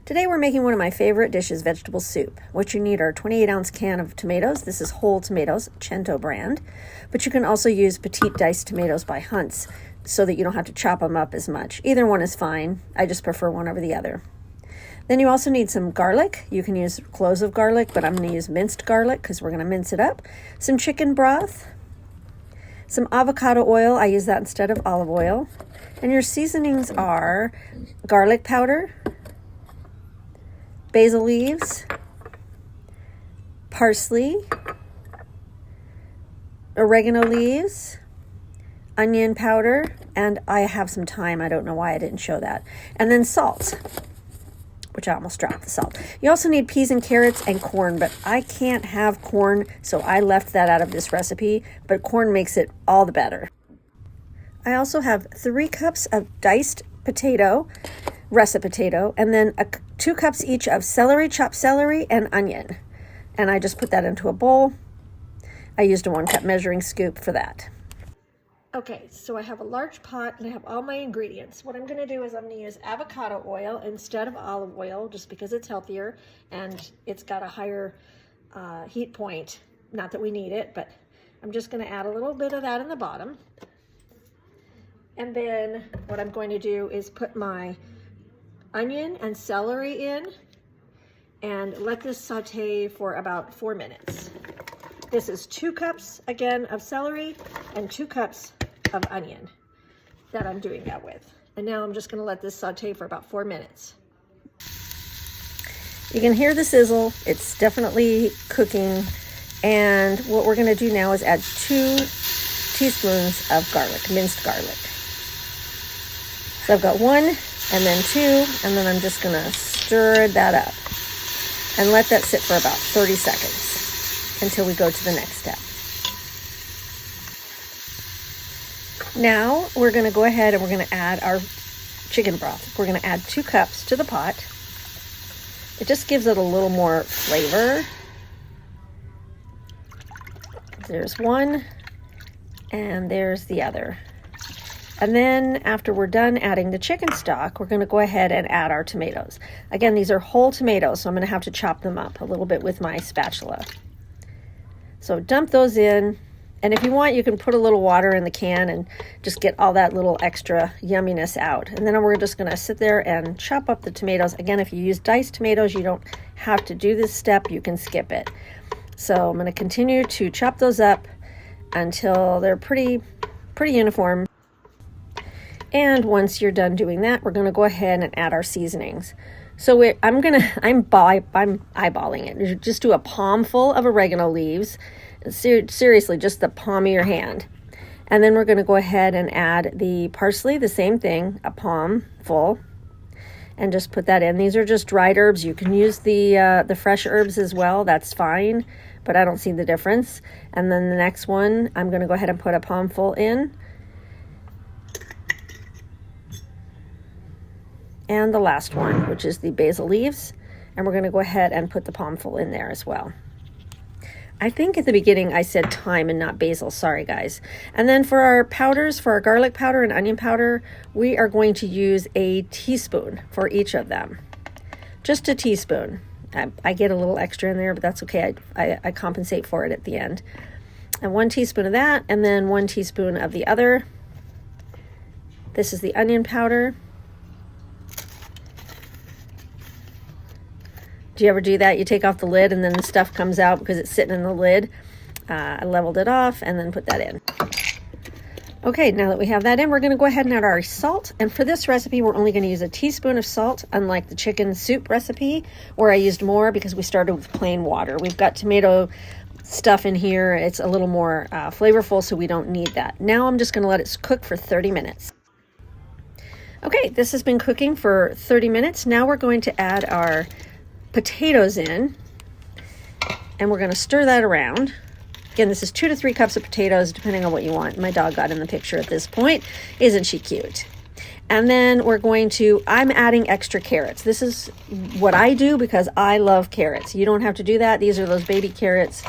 Today we're making one of my favorite dishes, vegetable soup. What you need are a 28-ounce can of tomatoes. This is whole tomatoes, Cento brand. But you can also use petite diced tomatoes by Hunt's so that you don't have to chop them up as much. Either one is fine. I just prefer one over the other. Then you also need some garlic. You can use cloves of garlic, but I'm going to use minced garlic because we're going to mince it up. Some chicken broth. Some avocado oil. I use that instead of olive oil. And your seasonings are garlic powder, basil leaves, parsley, oregano leaves, onion powder, and I have some thyme. I don't know why I didn't show that. And then salt, which I almost dropped the salt. You also need peas and carrots and corn, but I can't have corn, so I left that out of this recipe, but corn makes it all the better. I also have 3 cups of diced potato, russet potato, and then 2 cups each of celery, chopped celery, and onion. And I just put that into a bowl. I used a 1 cup measuring scoop for that. Okay, so I have a large pot and I have all my ingredients. What I'm going to do is I'm going to use avocado oil instead of olive oil just because it's healthier and it's got a higher heat point. Not that we need it, but I'm just going to add a little bit of that in the bottom. And then what I'm going to do is put my onion and celery in and let this saute for about 4 minutes. This is 2 cups again of celery and 2 cups of onion that I'm doing that with. And now I'm just going to let this saute for about 4 minutes. You can hear the sizzle. It's definitely cooking. And what we're going to do now is add 2 teaspoons of garlic, minced garlic. So I've got 1 and then 2, and then I'm just going to stir that up and let that sit for about 30 seconds until we go to the next step. Now we're going to go ahead and we're going to add our chicken broth. We're going to add 2 cups to the pot. It just gives it a little more flavor. There's 1 and there's the other. And then after we're done adding the chicken stock, we're going to go ahead and add our tomatoes. Again, these are whole tomatoes, so I'm going to have to chop them up a little bit with my spatula. So dump those in, and if you want, you can put a little water in the can and just get all that little extra yumminess out. And then we're just going to sit there and chop up the tomatoes. Again, if you use diced tomatoes, you don't have to do this step. You can skip it. So I'm going to continue to chop those up until they're pretty uniform. And once you're done doing that, we're going to go ahead and add our seasonings. So I'm eyeballing it. Just do a palmful of oregano leaves. Seriously, just the palm of your hand. And then we're going to go ahead and add the parsley, the same thing, a palm full, and just put that in. These are just dried herbs. You can use the fresh herbs as well. That's fine, but I don't see the difference. And then the next one, I'm going to go ahead and put a palm full in. And the last one, which is the basil leaves. And we're going to go ahead and put the palmful in there as well. I think at the beginning I said thyme and not basil. Sorry, guys. And then for our powders, for our garlic powder and onion powder, we are going to use a teaspoon for each of them. Just a teaspoon. I get a little extra in there, but that's okay. I compensate for it at the end. And 1 teaspoon of that, and then 1 teaspoon of the other. This is the onion powder. Do you ever do that? You take off the lid and then the stuff comes out because it's sitting in the lid. I leveled it off and then put that in. Okay, now that we have that in, we're going to go ahead and add our salt. And for this recipe, we're only going to use a teaspoon of salt, unlike the chicken soup recipe, where I used more because we started with plain water. We've got tomato stuff in here. It's a little more flavorful, so we don't need that. Now I'm just going to let it cook for 30 minutes. Okay, this has been cooking for 30 minutes. Now we're going to add our potatoes in, and we're going to stir that around. Again, this is 2 to 3 cups of potatoes, depending on what you want. My dog got in the picture at this point. Isn't she cute? And then I'm adding extra carrots. This is what I do because I love carrots. You don't have to do that. These are those baby carrots.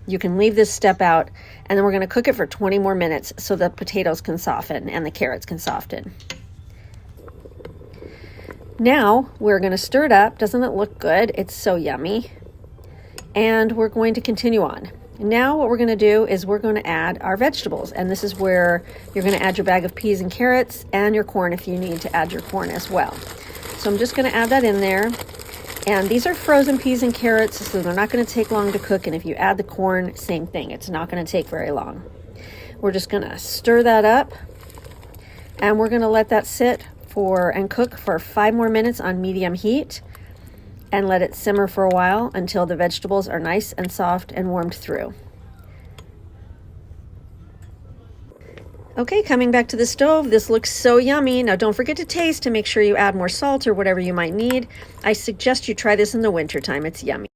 You can leave this step out, and then we're going to cook it for 20 more minutes so the potatoes can soften and the carrots can soften. Now we're going to stir it up. Doesn't it look good? It's so yummy. And we're going to continue on. Now what we're going to do is we're going to add our vegetables, and this is where you're going to add your bag of peas and carrots and your corn if you need to add your corn as well. So I'm just going to add that in there, and these are frozen peas and carrots, so they're not going to take long to cook, and if you add the corn, same thing. It's not going to take very long. We're just going to stir that up, and we're going to let that sit and cook for 5 more minutes on medium heat. And let it simmer for a while until the vegetables are nice and soft and warmed through. Okay, coming back to the stove, this looks so yummy. Now don't forget to taste to make sure you add more salt or whatever you might need. I suggest you try this in the wintertime. It's yummy.